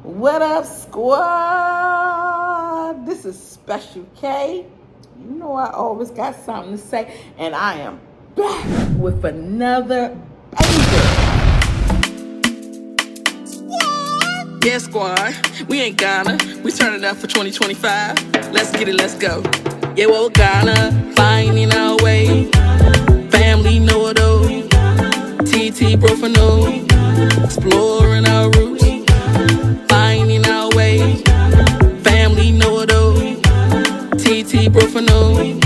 What up, squad? This is Special K. You know I always got something to say, and I am back with another banger. Yeah, squad, we ain't Ghana. We turn it up for 2025. Let's get it, let's go. Yeah, well, Ghana, finding our way. Family know it all. TT Brofano, exploring our roots. Finding our way. Family know it all. TT Brofano,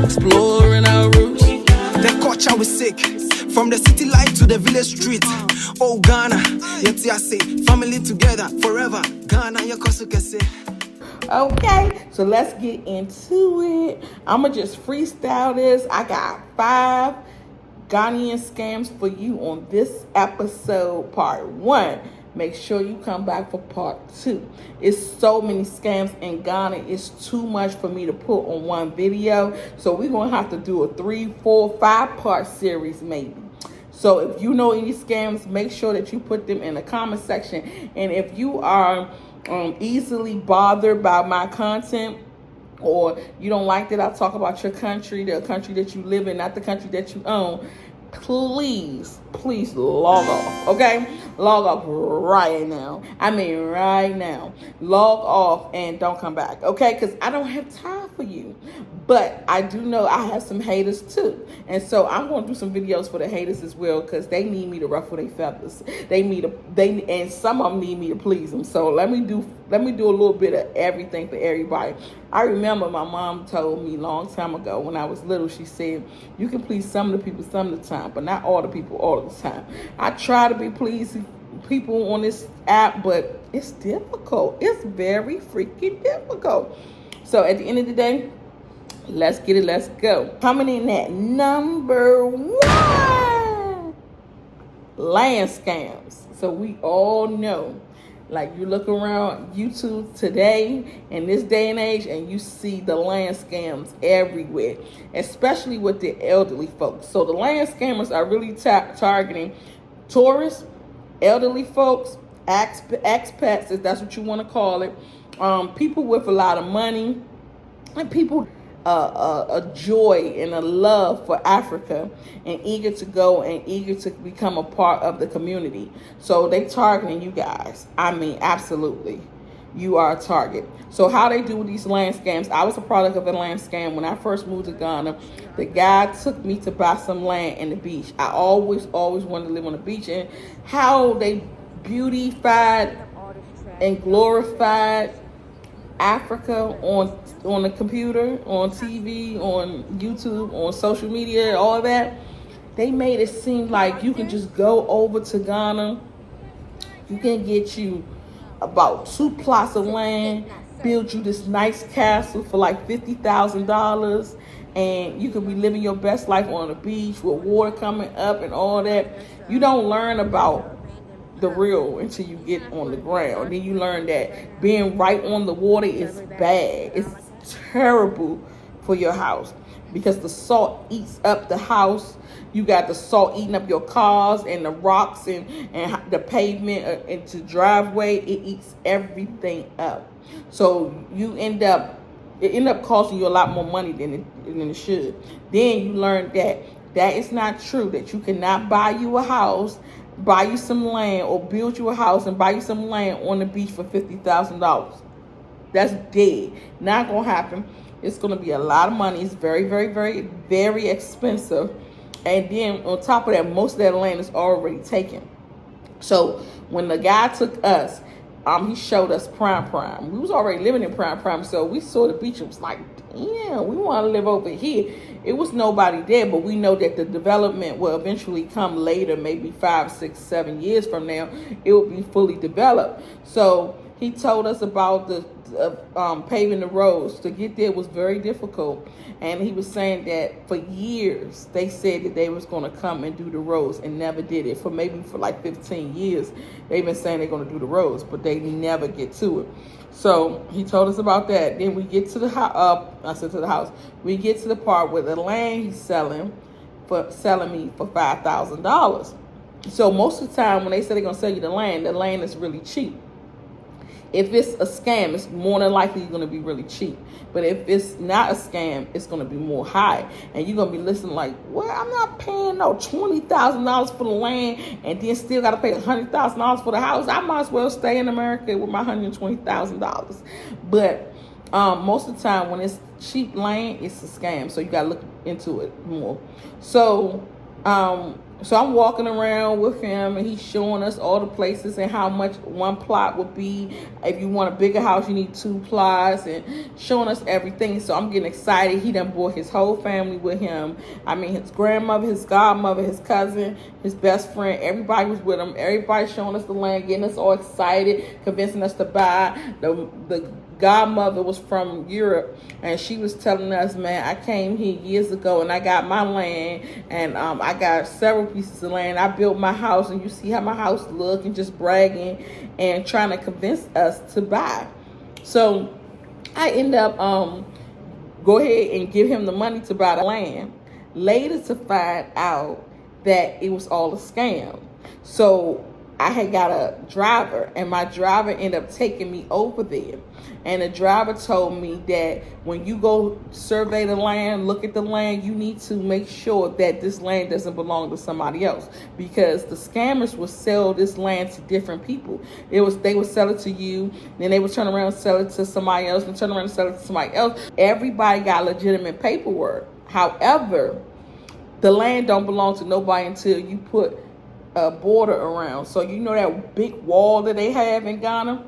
exploring our roots. The culture was sick. From the city life to the village street. Oh, Ghana, yet I say, family together forever. Ghana, your kosu kese. Okay, so let's get into it. I'ma just freestyle this. I got 5 Ghanaian scams for you on this episode, part 1. Make sure you come back for part 2. It's so many scams in Ghana. It's too much for me to put on one video. So we're going to have to do a 3, 4, 5-part series maybe. So if you know any scams, make sure that you put them in the comment section. And if you are easily bothered by my content, or you don't like that I talk about your country, the country that you live in, not the country that you own, please log off, okay? Log off right now. I mean right now. Log off and don't come back, okay? Because I don't have time for you. But I do know I have some haters too. And so I'm going to do some videos for the haters as well, because they need me to ruffle their feathers. And some of them need me to please them. So let me do a little bit of everything for everybody. I remember my mom told me a long time ago when I was little, she said, you can please some of the people some of the time, but not all the people all the time. I try to be pleasing people on this app, but it's difficult. It's very freaking difficult. So at the end of the day, let's get it, let's go. Coming in at number 1, land scams. So we all know, like, you look around YouTube today in this day and age and you see the land scams everywhere, especially with the elderly folks. So the land scammers are really targeting tourists, elderly folks, expats, if that's what you want to call it, people with a lot of money, and people a joy and a love for Africa and eager to go and eager to become a part of the community. So they targeting you guys. I mean, absolutely. You are a target. So how they do these land scams, I was a product of a land scam. When I first moved to Ghana, the guy took me to buy some land in the beach. I always wanted to live on the beach, and how they beautified and glorified Africa on the computer, on TV, on YouTube, on social media, all that. They made it seem like you can just go over to Ghana. You can get you about 2 plots of land, build you this nice castle for like $50,000, and you could be living your best life on the beach with water coming up and all that. You don't learn about the real until you get on the ground. Then you learn that being right on the water is bad. It's terrible for your house because the salt eats up the house. You got the salt eating up your cars and the rocks and the pavement into driveway. It eats everything up. So it end up costing you a lot more money than it should. Then you learn that is not true, that you cannot buy you a house, buy you some land, or build you a house and buy you some land on the beach for $50,000. That's dead. Not gonna happen. It's gonna be a lot of money. It's very, very, very, very expensive. And then on top of that, most of that land is already taken. So when the guy took us, he showed us prime. We was already living in prime, so we saw the beach and was like, damn, we want to live over here. It was nobody there, but we know that the development will eventually come later, maybe 5, 6, 7 years from now. It will be fully developed. So he told us about the paving the roads. To get there was very difficult, and he was saying that for years they said that they was going to come and do the roads and never did it. For like 15 years they've been saying they're going to do the roads, but they never get to it. So he told us about that. Then we get to the house. We get to the part where the land he's selling me for $5,000. So most of the time when they say they're going to sell you the land is really cheap. If it's a scam, it's more than likely going to be really cheap. But if it's not a scam, it's going to be more high. And you're going to be listening like, well, I'm not paying no $20,000 for the land and then still got to pay $100,000 for the house. I might as well stay in America with my $120,000. But most of the time when it's cheap land, it's a scam. So you got to look into it more. So I'm walking around with him, and he's showing us all the places and how much one plot would be. If you want a bigger house, you need 2 plots, and showing us everything. So I'm getting excited. He done brought his whole family with him. I mean, his grandmother, his godmother, his cousin, his best friend. Everybody was with him. Everybody showing us the land, getting us all excited, convincing us to buy. The godmother was from Europe, and she was telling us, man, I came here years ago and I got my land, and I got several pieces of land. I built my house, and you see how my house look, and just bragging and trying to convince us to buy. So I end up go ahead and give him the money to buy the land, later to find out that it was all a scam. So I had got a driver, and my driver ended up taking me over there. And the driver told me that when you go survey the land, look at the land, you need to make sure that this land doesn't belong to somebody else, because the scammers will sell this land to different people. They would sell it to you, then they would turn around and sell it to somebody else, and turn around and sell it to somebody else. Everybody got legitimate paperwork. However, the land don't belong to nobody until you put a border around. So you know that big wall that they have in Ghana?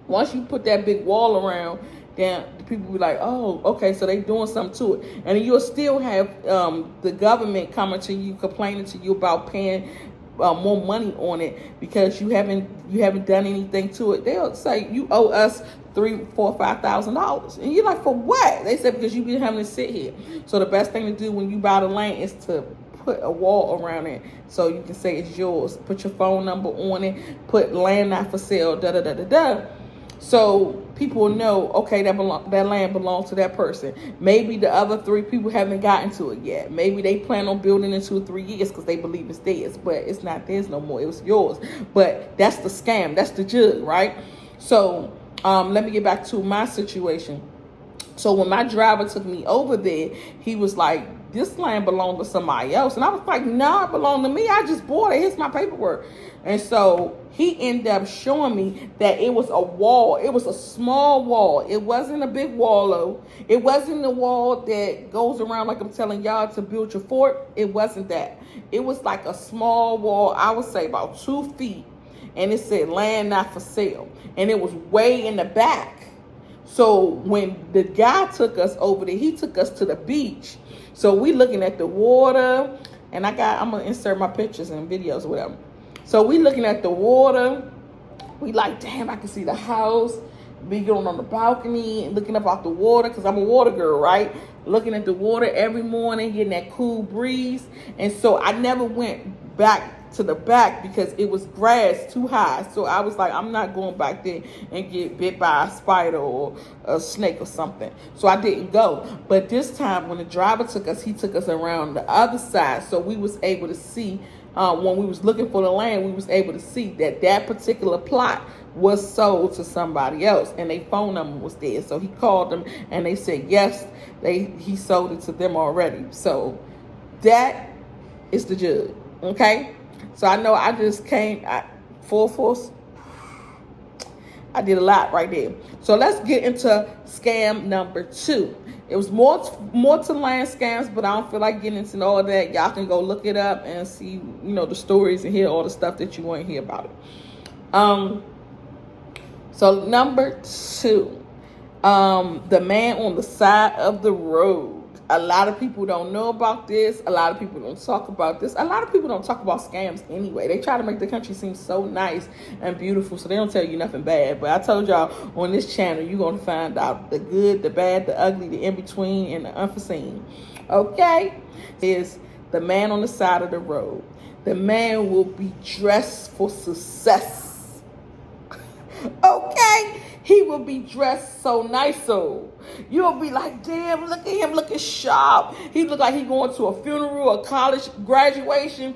Once you put that big wall around, then the people be like, oh, okay, so they doing something to it. And you'll still have the government coming to you, complaining to you about paying more money on it because you haven't done anything to it. They'll say you owe us $3,000, $4,000, $5,000, and you're like, for what? They said because you've been having to sit here. So the best thing to do when you buy the land is to put a wall around it so you can say it's yours. Put your phone number on it. Put land not for sale. Da da da da da. So people will know, okay, that land belongs to that person. Maybe the other 3 people haven't gotten to it yet. Maybe they plan on building in 2 or 3 years because they believe it's theirs, but it's not theirs no more. It was yours. But that's the scam. That's the jug, right? So let me get back to my situation. So when my driver took me over there, he was like, this land belonged to somebody else. And I was like, no, it belonged to me. I just bought it. Here's my paperwork. And so he ended up showing me that it was a wall. It was a small wall. It wasn't a big wall, though. It wasn't the wall that goes around like I'm telling y'all to build your fort. It wasn't that. It was like a small wall, I would say about 2 feet. And it said land not for sale. And it was way in the back. So when the guy took us over there, he took us to the beach. So we looking at the water, and I'm going to insert my pictures and videos or whatever. So we looking at the water. We like, damn, I can see the house. We going on the balcony and looking up out the water because I'm a water girl, right? Looking at the water every morning, getting that cool breeze. And so I never went back to the back because it was grass too high. So I was like, I'm not going back there and get bit by a spider or a snake or something. So I didn't go. But this time when the driver took us, he took us around the other side. So we was able to see, when we was looking for the land, we was able to see that particular plot was sold to somebody else, and their phone number was there. So he called them, and they said yes, he sold it to them already. So that is the judge, okay? So I know I just came full force. I did a lot right there. So let's get into scam number 2. It was more to land scams, but I don't feel like getting into all that. Y'all can go look it up and see, the stories and hear all the stuff that you want to hear about it. So number 2, the man on the side of the road. A lot of people don't know about this. A lot of people don't talk about this. A lot of people don't talk about scams anyway. They try to make the country seem so nice and beautiful, so they don't tell you nothing bad. But I told y'all on this channel, you're going to find out the good, the bad, the ugly, the in-between, and the unforeseen. Okay? Is the man on the side of the road. The man will be dressed for success. Okay? He will be dressed so nice. So you'll be like, damn, look at him looking sharp. He look like he going to a funeral, a college graduation.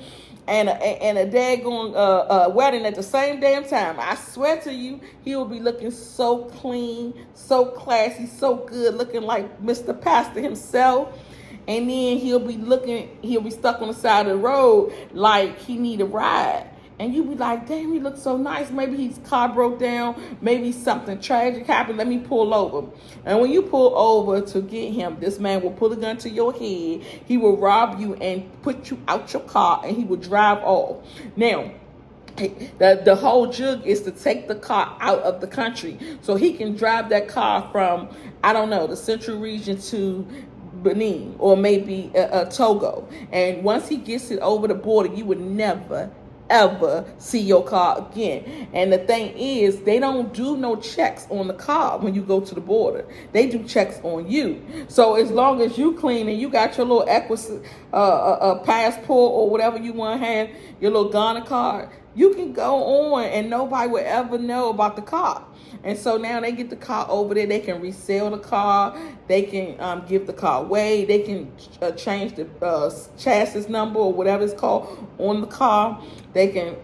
and a daggone wedding at the same damn time. I swear to you, he will be looking so clean, so classy, so good, looking like Mr. Pastor himself. And then he'll be stuck on the side of the road like he need a ride. And you be like, damn, he looks so nice. Maybe his car broke down. Maybe something tragic happened. Let me pull over. And when you pull over to get him, this man will pull a gun to your head. He will rob you and put you out your car, and he will drive off. Now, the whole jug is to take the car out of the country so he can drive that car from, I don't know, the central region to Benin or maybe Togo. And once he gets it over the border, you would never ever see your car again. And the thing is, they don't do no checks on the car when you go to the border. They do checks on you. So as long as you clean and you got your little passport or whatever you want to have, your little Ghana card, you can go on and nobody will ever know about the car. And so now they get the car over there. They can resell the car. They can give the car away. They can change the chassis number or whatever it's called on the car. They can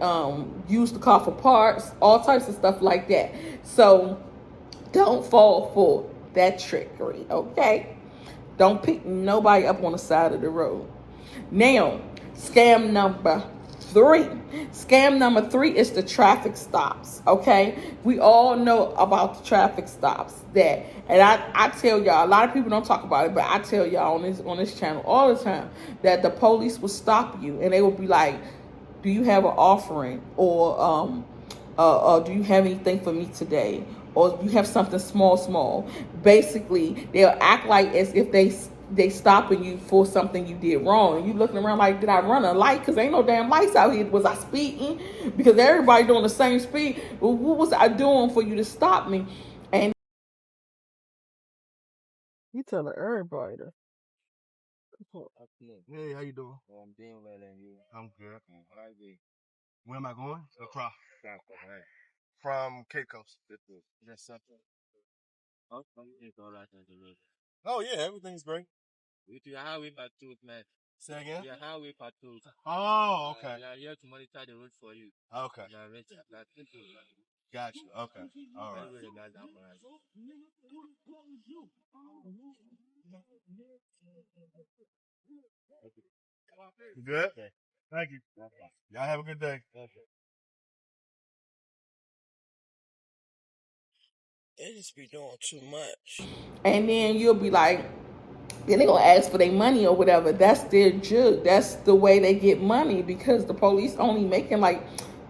use the car for parts, all types of stuff like that. So don't fall for that trickery, okay? Don't pick nobody up on the side of the road. Now, scam number 3. Scam number 3 is the traffic stops, okay? We all know about the traffic stops that, and I tell y'all, a lot of people don't talk about it, but I tell y'all on this channel all the time that the police will stop you and they will be like, do you have an offering, or do you have anything for me today, or do you have something small? Basically, they'll act like as if they stopping you for something you did wrong. And you looking around like, did I run a light? Because ain't no damn lights out here. Was I speeding? Because everybody doing the same speed. Well, what was I doing for you to stop me? And you telling everybody that. Hey, how you doing? I'm doing well, and you? I'm good. Where am I going? Across. From Cape Coast. Yes, sir. Oh yeah, everything's great. With your highway patrol, man. Say again? Your highway patrol. Oh, okay. We are here to monitor the road for you. Okay. Gotcha. Okay. All right. You good? Thank you. Y'all have a good day. They just be doing too much. And then you'll be like, then they gonna ask for their money or whatever. That's their jug. That's the way they get money, because the police only making like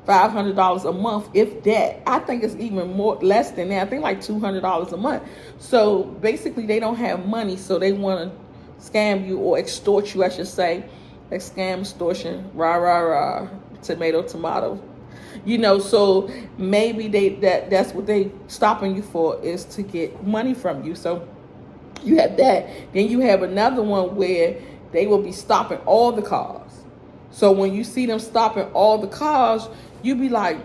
$500 a month, if that. I think it's even more less than that. I think like $200 a month. So basically, they don't have money, so they want to scam you or extort you, I should say. Like scam, extortion, rah, tomato. You know, so maybe that's what they stopping you for, is to get money from you. So you have that. Then you have another one where they will be stopping all the cars. So when you see them stopping all the cars, you be like,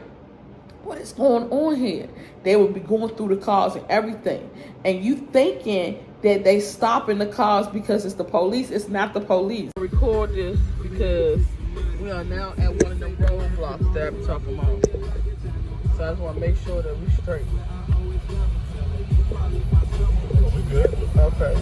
what is going on here? They will be going through the cars and everything. And you thinking that they stopping the cars because it's the police. It's not the police. Record this because we are now at one of them roadblocks that I'm talking about. So I just want to make sure that we straight. We good? Okay.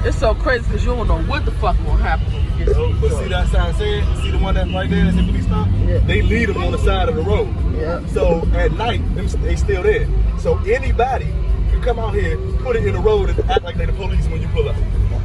It's so crazy because you don't know what the fuck will happen when you get to But see that sign saying? See the one that's right there that's in police stop? Yeah. They leave them on the side of the road. Yeah. So at night, they still there. So anybody can come out here, put it in the road, and act like they the police when you pull up.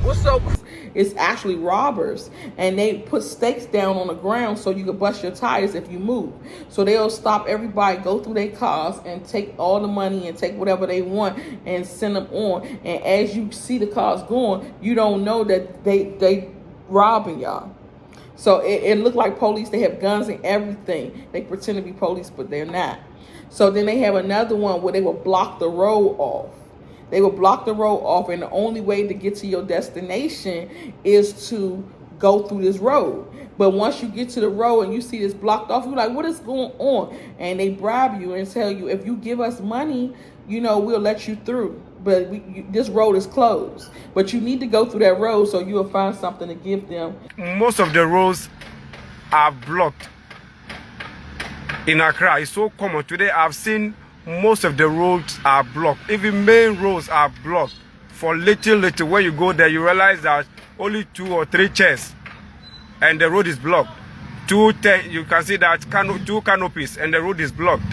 What's so crazy? It's actually robbers, and they put stakes down on the ground so you can bust your tires if you move. So they'll stop everybody, go through their cars, and take all the money and take whatever they want and send them on. And as you see the cars going, you don't know that they robbing y'all. So it looked like police. They have guns and everything. They pretend to be police, but they're not. So then they have another one where they will block the road off. They will block the road off, and the only way to get to your destination is to go through this road. But once you get to the road and you see this blocked off, you're like, what is going on? And they bribe you and tell you, if you give us money, you know, we'll let you through. but this road is closed. But you need to go through that road so you'll find something to give them. Most of the roads are blocked in Accra. It's so common. Today I've seen most of the roads are blocked. Even main roads are blocked. For little, when you go there, you realize that only 2 or 3 chairs and the road is blocked. You can see that 2 canopies and the road is blocked.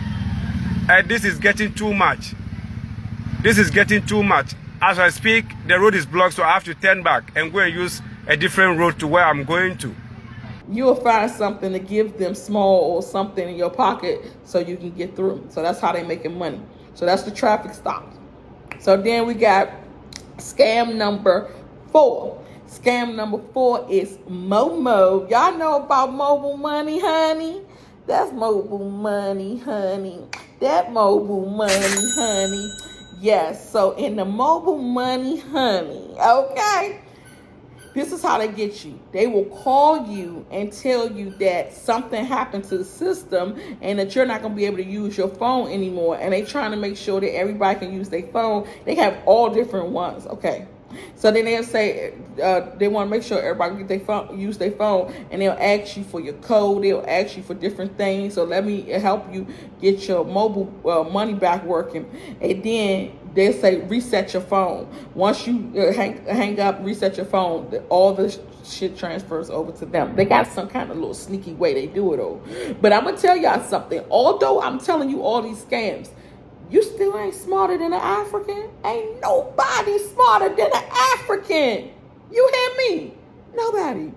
And this is getting too much. This is getting too much. As I speak, the road is blocked, so I have to turn back and go and use a different road to where I'm going to. You'll find something to give them, small or something in your pocket, so you can get through. So that's how they're making money. So that's the traffic stop. So then we got scam number 4. Scam number 4 is Momo. Y'all know about mobile money, honey? That's mobile money, honey. That mobile money, honey. Yes, so in the mobile money, honey, okay? This is how they get you. They will call you and tell you that something happened to the system and that you're not going to be able to use your phone anymore. And they trying to make sure that everybody can use their phone. They have all different ones, okay? So then they'll say they want to make sure everybody get their phone, use their phone, and they'll ask you for your code. They'll ask you for different things. So let me help you get your mobile money back working. And then they'll say reset your phone. Once you hang up, reset your phone, all the shit transfers over to them. They got some kind of little sneaky way they do it all. But I'm gonna tell y'all something. Although I'm telling you all these scams, you still ain't smarter than an African. Ain't nobody smarter than an African. You hear me? Nobody.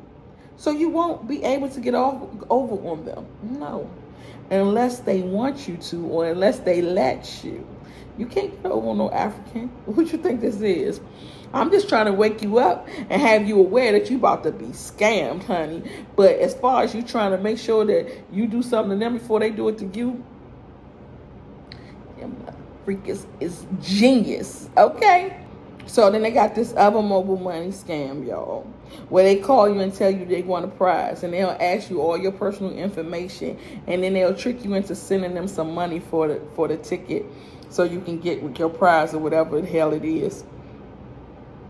So you won't be able to get over on them. No. Unless they want you to, or unless they let you. You can't get over on no African. What you think this is? I'm just trying to wake you up and have you aware that you about to be scammed, honey. But as far as you trying to make sure that you do something to them before they do it to you, freak is genius, okay? So then they got this other mobile money scam, y'all, where they call you and tell you they want a prize, and they'll ask you all your personal information, and then they'll trick you into sending them some money for the ticket so you can get with your prize or whatever the hell it is.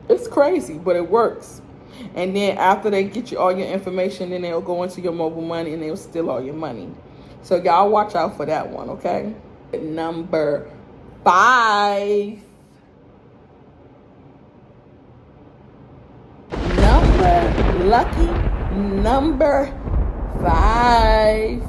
It's crazy, but it works. And then after they get you all your information, then they'll go into your mobile money and they'll steal all your money. So y'all watch out for that one, okay? Number 5. Lucky number 5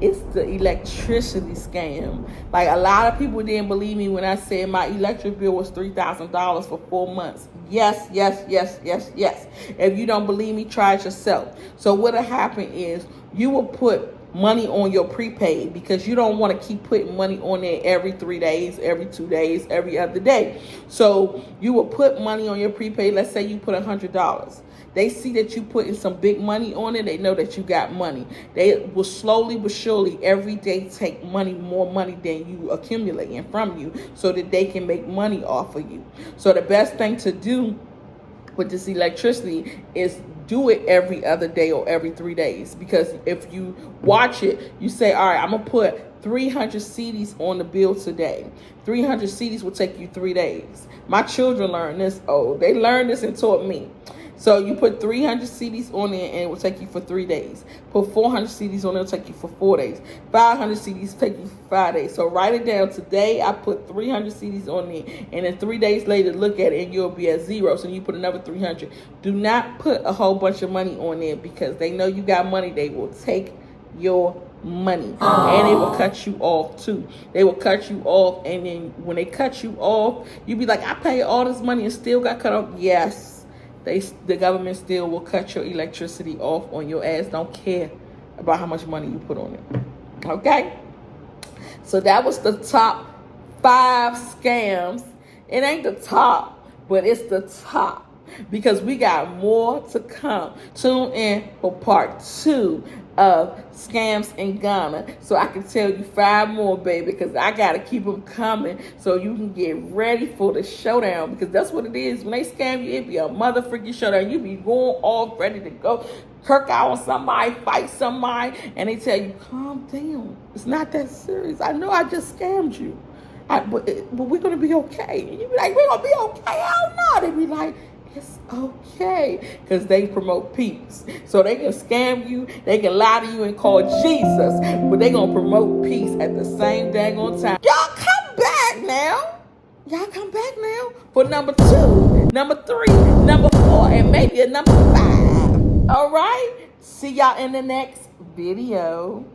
is the electricity scam. Like, a lot of people didn't believe me when I said my electric bill was $3,000 for 4 months. Yes. If you don't believe me, try it yourself. So what'll happen is you will put money on your prepaid because you don't want to keep putting money on there every 3 days, every 2 days, every other day. So you will put money on your prepaid. Let's say you put $100. They see that you putting some big money on it. They know that you got money. They will slowly but surely every day take more money than you accumulating from you so that they can make money off of you. So the best thing to do with this electricity is do it every other day or every 3 days. Because if you watch it, you say, all right, I'm going to put 300 CDs on the bill today. 300 CDs will take you 3 days. My children learned this. Oh, they learned this and taught me. So you put 300 CDs on there and it will take you for 3 days. Put 400 CDs on there, it will take you for 4 days. 500 CDs take you for 5 days. So write it down. Today I put 300 CDs on there, and then 3 days later look at it and you'll be at 0. So you put another 300. Do not put a whole bunch of money on there because they know you got money. They will take your money. And they will cut you off too. They will cut you off, and then when they cut you off, you be like, I paid all this money and still got cut off. Yes. The government still will cut your electricity off on your ass. Don't care about how much money you put on it. Okay? So that was the top 5 scams. It ain't the top, but it's the top. Because we got more to come. Tune in for part 2 of scams in Ghana, so I can tell you 5 more, baby, because I gotta keep them coming so you can get ready for the showdown, because that's what it is. When they scam you, it be a mother freaking showdown. You be going off ready to go kirk out on somebody, fight somebody, and they tell you, calm down, it's not that serious. I know I just scammed you. But we're gonna be okay. And you be like, we're gonna be okay. Hell no. They be like, it's okay, because they promote peace. So they can scam you, they can lie to you and call Jesus, but they gonna promote peace at the same daggone time. Y'all come back now. Y'all come back now for number 2, number 3, number 4, and maybe a number 5. All right. See y'all in the next video.